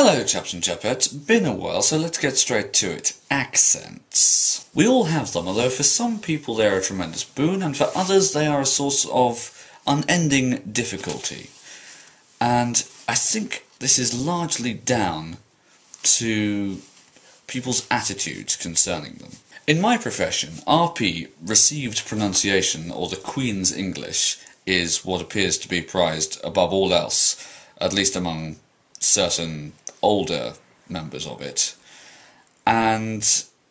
Hello chaps and chapettes, been a while, so let's get straight to it. Accents. We all have them, although for some people they are a tremendous boon, and for others they are a source of unending difficulty. And I think this is largely down to people's attitudes concerning them. In my profession, RP, received pronunciation, or the Queen's English, is what appears to be prized above all else, at least among certain older members of it. And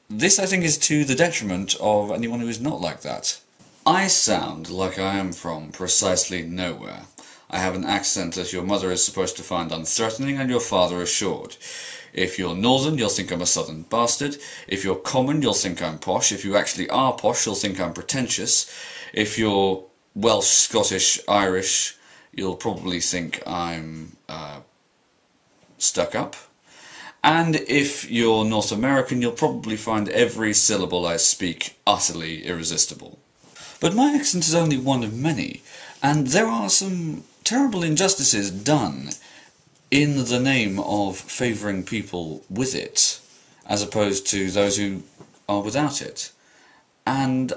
this, I think, is to the detriment of anyone who is not like that. I sound like I am from precisely nowhere. I have an accent that your mother is supposed to find unthreatening and your father assured. If you're northern, you'll think I'm a southern bastard. If you're common, you'll think I'm posh. If you actually are posh, you'll think I'm pretentious. If you're Welsh, Scottish, Irish, you'll probably think I'm stuck up. And if you're North American, you'll probably find every syllable I speak utterly irresistible. But my accent is only one of many, and there are some terrible injustices done in the name of favouring people with it, as opposed to those who are without it. And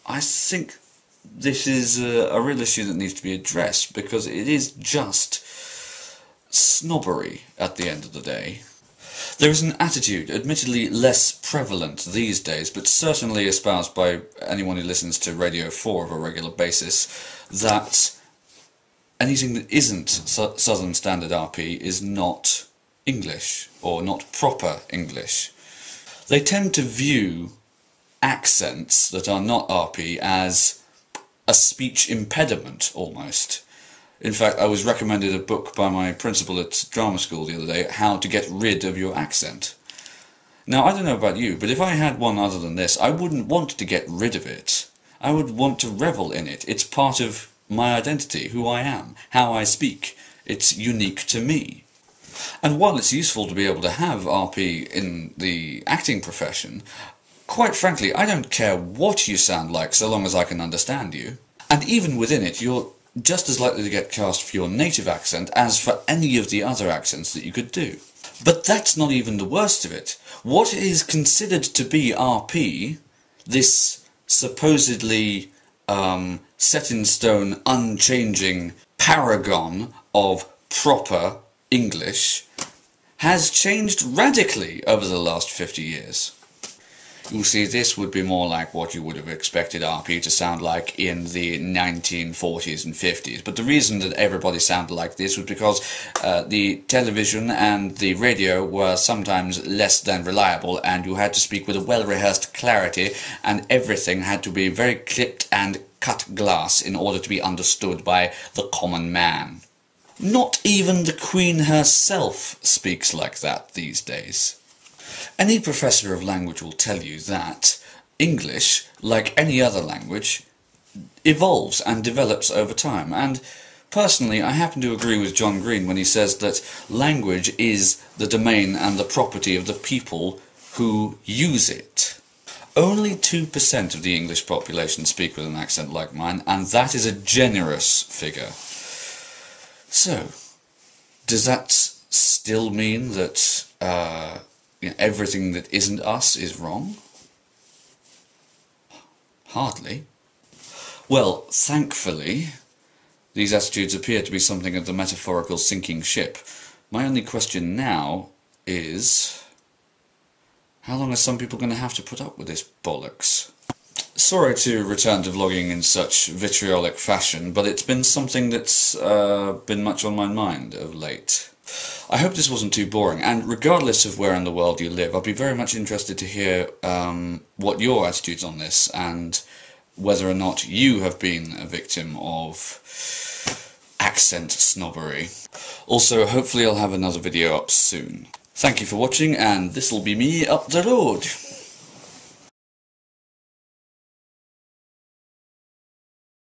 I think this is a real issue that needs to be addressed, because it is just snobbery at the end of the day. There is an attitude, admittedly less prevalent these days, but certainly espoused by anyone who listens to Radio 4 on a regular basis, that anything that isn't Southern Standard RP is not English, or not proper English. They tend to view accents that are not RP as a speech impediment, almost. In fact, I was recommended a book by my principal at drama school the other day, How to Get Rid of Your Accent. Now, I don't know about you, but if I had one other than this, I wouldn't want to get rid of it. I would want to revel in it. It's part of my identity, who I am, how I speak. It's unique to me. And while it's useful to be able to have RP in the acting profession, quite frankly, I don't care what you sound like so long as I can understand you. And even within it, you're just as likely to get cast for your native accent as for any of the other accents that you could do. But that's not even the worst of it. What is considered to be RP, this supposedly set in stone, unchanging paragon of proper English, has changed radically over the last 50 years. You see, this would be more like what you would have expected RP to sound like in the 1940s and 50s. But the reason that everybody sounded like this was because the television and the radio were sometimes less than reliable, and you had to speak with a well-rehearsed clarity, and everything had to be very clipped and cut glass in order to be understood by the common man. Not even the Queen herself speaks like that these days. Any professor of language will tell you that English, like any other language, evolves and develops over time. And personally, I happen to agree with John Green when he says that language is the domain and the property of the people who use it. Only 2% of the English population speak with an accent like mine, and that is a generous figure. So, does that still mean that everything that isn't us is wrong? Hardly. Well, thankfully, these attitudes appear to be something of the metaphorical sinking ship. My only question now is, how long are some people going to have to put up with this bollocks? Sorry to return to vlogging in such vitriolic fashion, but it's been something that's been much on my mind of late. I hope this wasn't too boring, and regardless of where in the world you live, I'd be very much interested to hear what your attitudes on this, and whether or not you have been a victim of accent snobbery. Also, hopefully I'll have another video up soon. Thank you for watching, and this'll be me up the road.